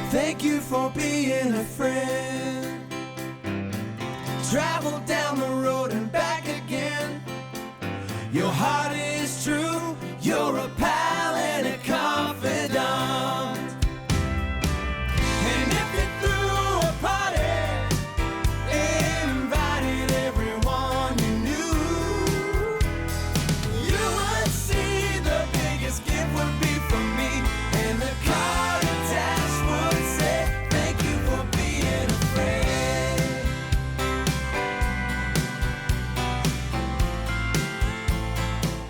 Thank you for being a friend. Travel down the road and back again. Your heart is true. You're a pal and a confidant. And if you threw a party, invited everyone you knew, you would see the biggest gift would be from me, and the card attached would say, thank you for being a friend.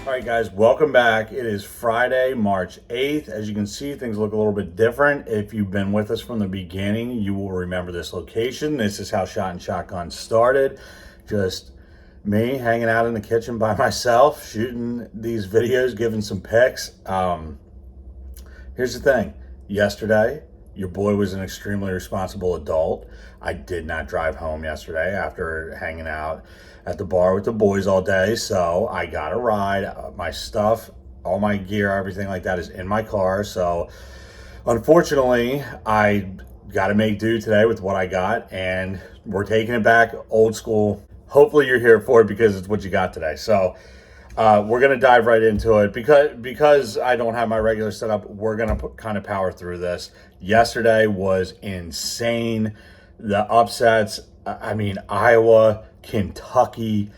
All right, guys, welcome back. It is Friday, March 8th. As you can see, things look a little bit different. If you've been with us from the beginning, you will remember this location. This is how Shot and Shotgun started. Just me hanging out in the kitchen by myself, shooting these videos, giving some pics. Here's the thing. Yesterday, your boy was an extremely responsible adult. I did not drive home yesterday after hanging out at the bar with the boys all day, so I got a ride. My stuff, all my gear, everything like that is in my car, so unfortunately, I got to make do today with what I got, and we're taking it back old school. Hopefully you're here for it because it's what you got today. So we're going to dive right into it. Because I don't have my regular setup, we're going to kind of power through this. Yesterday was insane. The upsets, I mean, Iowa, Kentucky,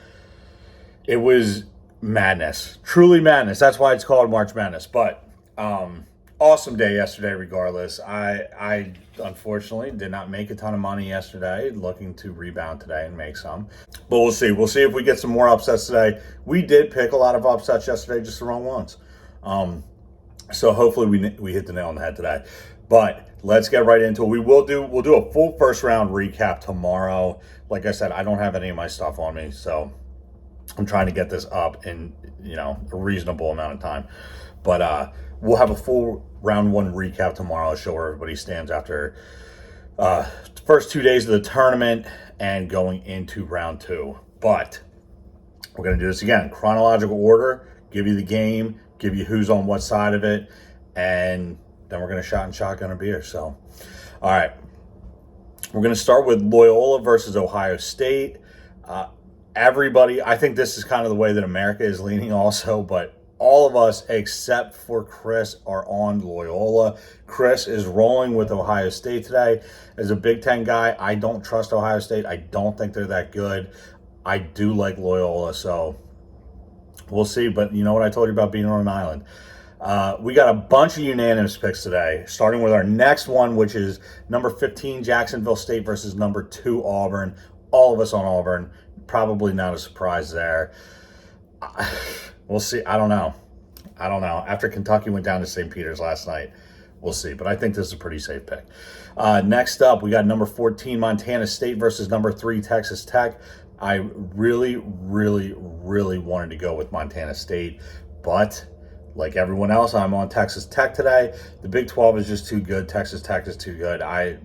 it was madness. Truly madness. That's why it's called March Madness. But awesome day yesterday regardless. I unfortunately did not make a ton of money yesterday. Looking to rebound today and make some. But we'll see. We'll see if we get some more upsets today. We did pick a lot of upsets yesterday, just the wrong ones. So hopefully we hit the nail on the head today. But let's get right into it. We'll do a full first round recap tomorrow. Like I said, I don't have any of my stuff on me, so I'm trying to get this up in a reasonable amount of time. But we'll have a full round one recap tomorrow. I'll show where everybody stands after first 2 days of the tournament and going into round two. But we're going to do this again. Chronological order, give you the game, give you who's on what side of it, and then we're going to shot and shotgun a beer. So, all right. We're going to start with Loyola versus Ohio State. Everybody, I think this is kind of the way that America is leaning also, but all of us except for Chris are on Loyola. Chris is rolling with Ohio State today. As a Big Ten guy, I don't trust Ohio State. I don't think they're that good. I do like Loyola, so we'll see. But you know what I told you about being on an island? We got a bunch of unanimous picks today, starting with our next one, which is number 15, Jacksonville State versus number 2, Auburn. All of us on Auburn. Probably not a surprise there. We'll see. I don't know. After Kentucky went down to St. Peter's last night, we'll see. But I think this is a pretty safe pick. Next up, we got number 14, Montana State versus number 3, Texas Tech. I really, really, really wanted to go with Montana State, but like everyone else, I'm on Texas Tech today. The Big 12 is just too good. Texas Tech is too good. I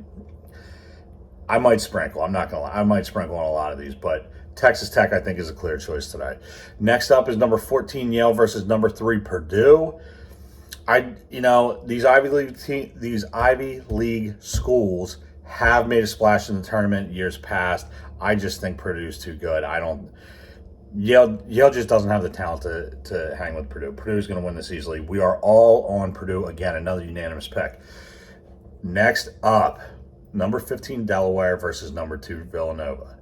might sprinkle. I'm not going to lie. I might sprinkle on a lot of these, but Texas Tech, I think, is a clear choice today. Next up is number 14, Yale versus number 3, Purdue. These Ivy League schools have made a splash in the tournament years past. I just think Purdue's too good. Yale just doesn't have the talent to hang with Purdue. Purdue's going to win this easily. We are all on Purdue. Again, another unanimous pick. Next up, number 15, Delaware versus number 2, Villanova.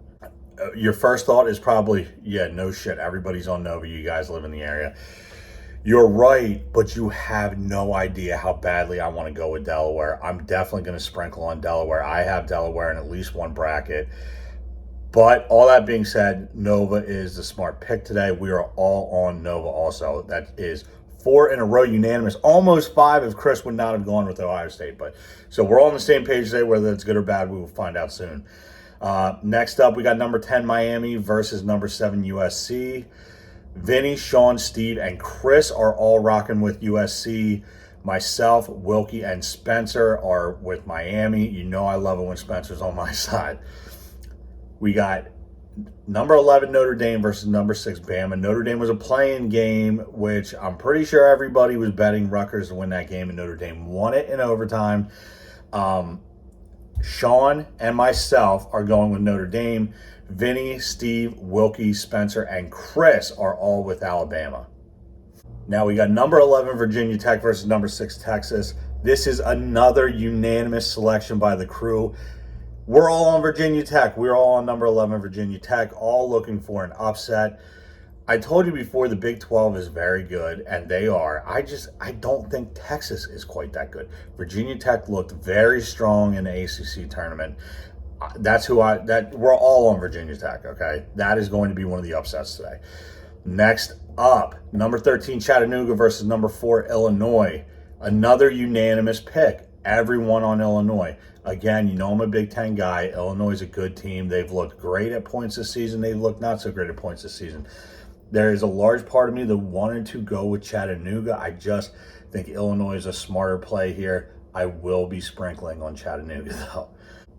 Your first thought is probably, yeah, no shit. Everybody's on Nova. You guys live in the area. You're right, but you have no idea how badly I want to go with Delaware. I'm definitely going to sprinkle on Delaware. I have Delaware in at least one bracket. But all that being said, Nova is the smart pick today. We are all on Nova also. That is 4 in a row unanimous. Almost 5 if Chris would not have gone with Ohio State. So we're all on the same page today. Whether it's good or bad, we will find out soon. Next up, we got number 10, Miami versus number 7, USC. Vinny, Sean, Steve, and Chris are all rocking with USC. Myself, Wilkie, and Spencer are with Miami. You know I love it when Spencer's on my side. We got number 11 Notre Dame versus number 6 Bama. Notre Dame was a playing game, which I'm pretty sure everybody was betting Rutgers to win that game, and Notre Dame won it in overtime. Sean and myself are going with Notre Dame. Vinny, Steve, Wilkie, Spencer, and Chris are all with Alabama. Now we got number 11 Virginia Tech versus number 6 Texas. This is another unanimous selection by the crew. We're all on Virginia Tech. We're all on number 11 Virginia Tech, all looking for an upset. I told you before, the Big 12 is very good, and they are. I don't think Texas is quite that good. Virginia Tech looked very strong in the ACC tournament. We're all on Virginia Tech, okay? That is going to be one of the upsets today. Next up, number 13 Chattanooga versus number 4 Illinois. Another unanimous pick. Everyone on Illinois. Again, you know I'm a Big Ten guy. Illinois is a good team. They've looked great at points this season. They've looked not so great at points this season. There is a large part of me that wanted to go with Chattanooga. I just think Illinois is a smarter play here. I will be sprinkling on Chattanooga, though.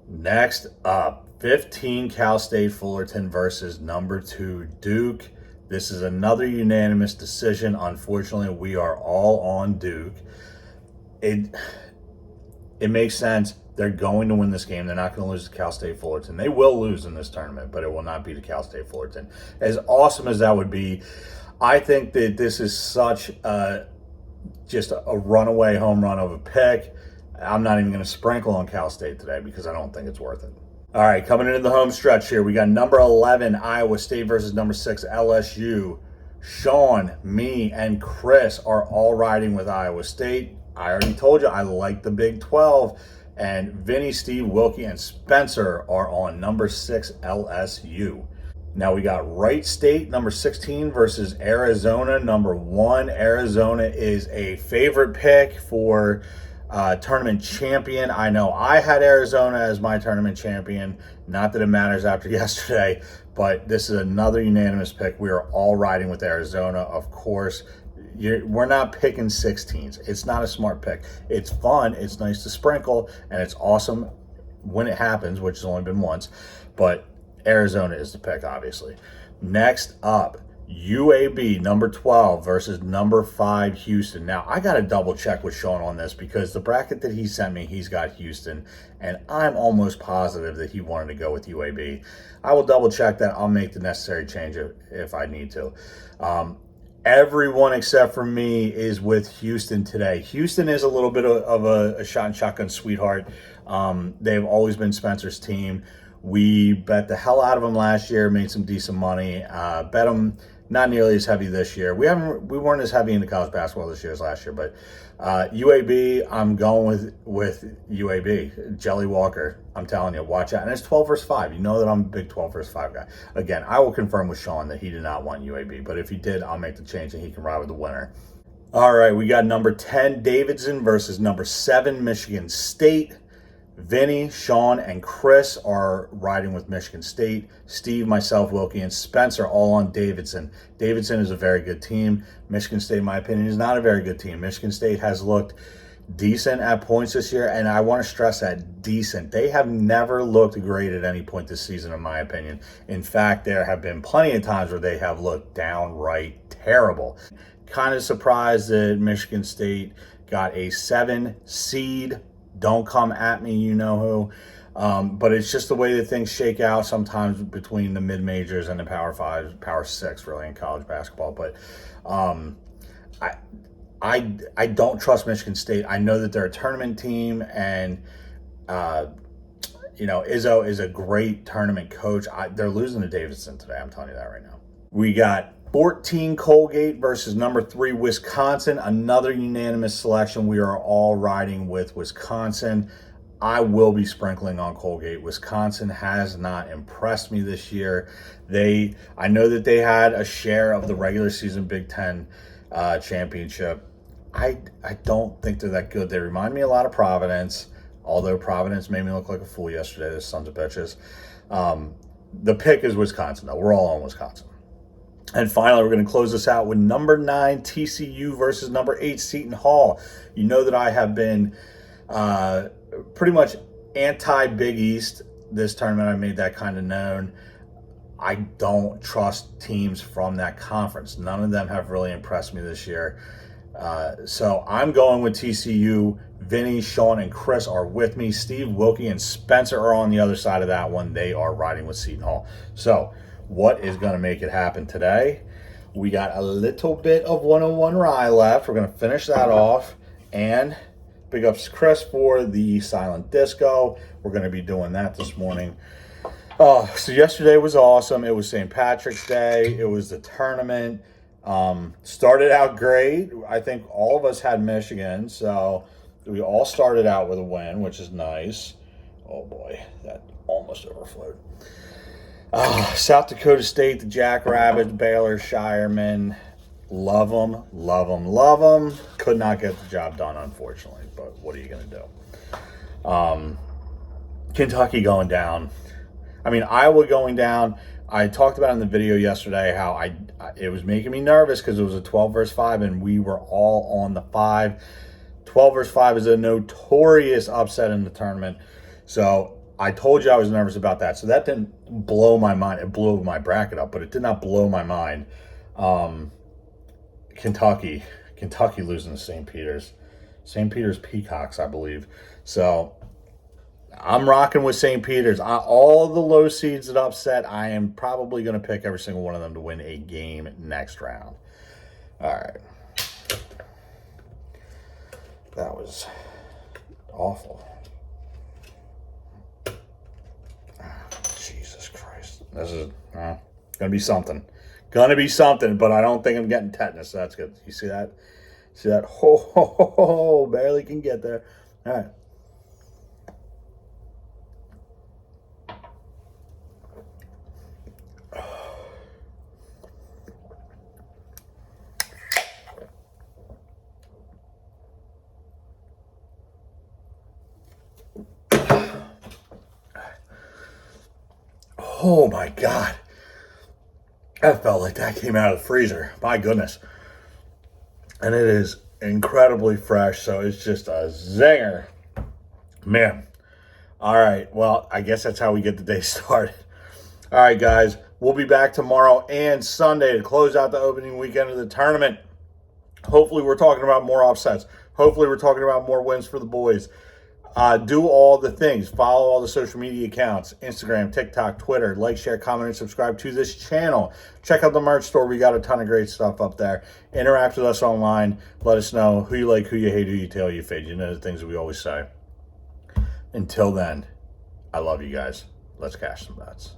Next up, 15 Cal State Fullerton versus number 2 Duke. This is another unanimous decision. Unfortunately, we are all on Duke. It makes sense. They're going to win this game. They're not going to lose to Cal State Fullerton. They will lose in this tournament, but it will not be to Cal State Fullerton. As awesome as that would be, I think that this is such just a runaway home run of a pick. I'm not even going to sprinkle on Cal State today because I don't think it's worth it. All right, coming into the home stretch here, we got number 11 Iowa State versus number 6 LSU. Sean, me, and Chris are all riding with Iowa State. I already told you I like the Big 12. And Vinny, Steve, Wilkie, and Spencer are on number 6 LSU. Now we got Wright State, number 16, versus Arizona, number 1. Arizona is a favorite pick for tournament champion. I know I had Arizona as my tournament champion. Not that it matters after yesterday, but this is another unanimous pick. We are all riding with Arizona, of course. We're not picking 16s. It's not a smart pick. It's fun. It's nice to sprinkle, and it's awesome when it happens, which has only been once. But Arizona is the pick, obviously. Next up, UAB, number 12 versus number 5 Houston. Now, I got to double check with Sean on this because the bracket that he sent me, he's got Houston, and I'm almost positive that he wanted to go with UAB. I will double check that. I'll make the necessary change if I need to. Everyone except for me is with Houston today. Houston is a little bit of a shot and shotgun sweetheart. They've always been Spencer's team. We bet the hell out of them last year, made some decent money. Bet them not nearly as heavy this year. We weren't as heavy into college basketball this year as last year, but UAB, I'm going with UAB. Jelly Walker, I'm telling you, watch out. And it's 12 versus 5. You know that I'm a big 12 versus 5 guy. Again, I will confirm with Sean that he did not want UAB, but if he did, I'll make the change and he can ride with the winner. All right, we got number 10 Davidson versus number 7 Michigan State. Vinny, Sean, and Chris are riding with Michigan State. Steve, myself, Wilkie, and Spencer all on Davidson. Davidson is a very good team. Michigan State, in my opinion, is not a very good team. Michigan State has looked decent at points this year, and I want to stress that, decent. They have never looked great at any point this season, in my opinion. In fact, there have been plenty of times where they have looked downright terrible. Kind of surprised that Michigan State got a 7 seed. Don't come at me, you know who. But it's just the way that things shake out sometimes between the mid-majors and the Power 5, Power 6, really, in college basketball. But I don't trust Michigan State. I know that they're a tournament team, and Izzo is a great tournament coach. They're losing to Davidson today. I'm telling you that right now. We got 14 Colgate versus number 3 Wisconsin. Another unanimous selection. We are all riding with Wisconsin. I will be sprinkling on Colgate. Wisconsin has not impressed me this year. I know that they had a share of the regular season Big Ten championship. I don't think they're that good. They remind me a lot of Providence, although Providence made me look like a fool yesterday, those sons of bitches. The pick is Wisconsin, though. We're all on Wisconsin. And finally, we're going to close this out with number 9 TCU versus number 8 Seton Hall. You know that I have been pretty much anti-Big East this tournament. I made that kind of known. I don't trust teams from that conference. None of them have really impressed me this year. So I'm going with TCU. Vinny, Sean, and Chris are with me. Steve, Wilkie, and Spencer are on the other side of that one. They are riding with Seton Hall. So what is going to make it happen today? We got a little bit of 101 rye left. We're going to finish that off. And big ups to Chris for the silent disco. We're going to be doing that this morning. So yesterday was awesome. It was St. Patrick's Day. It was the tournament. Started out great. I think all of us had Michigan, so we all started out with a win, which is nice. Oh boy, that almost overflowed. South Dakota State, the Jackrabbits, Baylor, Shireman. Love them, love them, love them. Could not get the job done, unfortunately, but what are you going to do? Kentucky going down. I mean, Iowa going down. I talked about in the video yesterday how it was making me nervous because it was a 12 versus 5 and we were all on the 5. 12 versus 5 is a notorious upset in the tournament. So I told you I was nervous about that. So that didn't blow my mind. It blew my bracket up, but it did not blow my mind. Kentucky losing to St. Peter's. St. Peter's Peacocks, I believe. So I'm rocking with St. Peter's. All the low seeds that upset, I am probably going to pick every single one of them to win a game next round. All right. That was awful. Jesus Christ. This is going to be something. Going to be something, but I don't think I'm getting tetanus. So that's good. You see that? See that? Ho, barely can get there. All right. Oh my God. That felt like that came out of the freezer. My goodness. And it is incredibly fresh, so it's just a zinger. Man. All right. Well, I guess that's how we get the day started. All right, guys. We'll be back tomorrow and Sunday to close out the opening weekend of the tournament. Hopefully, we're talking about more upsets. Hopefully, we're talking about more wins for the boys. Do all the things. Follow all the social media accounts. Instagram, TikTok, Twitter. Like, share, comment, and subscribe to this channel. Check out the merch store. We got a ton of great stuff up there. Interact with us online. Let us know who you like, who you hate, who you tail, you fade. You know the things that we always say. Until then, I love you guys. Let's cash some bets.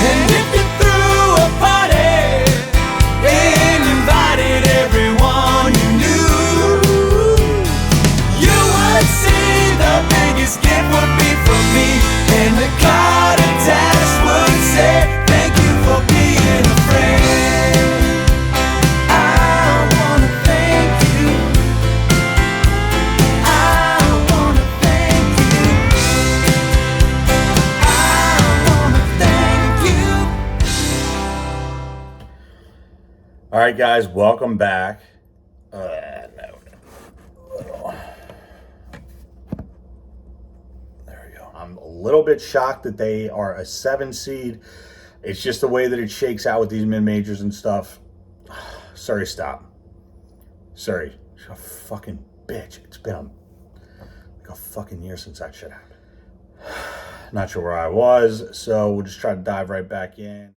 And if you threw a party and invited everyone you knew, you would see the biggest gift would be from me, and the card attached would say, thank you for being a friend. I wanna thank you. I wanna thank you. I wanna thank you. All right, guys. Welcome back. There we go. I'm a little bit shocked that they are a 7 seed. It's just the way that it shakes out with these mid-majors and stuff. Surrey, stop. Surrey, you're a fucking bitch. It's been like a fucking year since that shit happened. Not sure where I was, so we'll just try to dive right back in.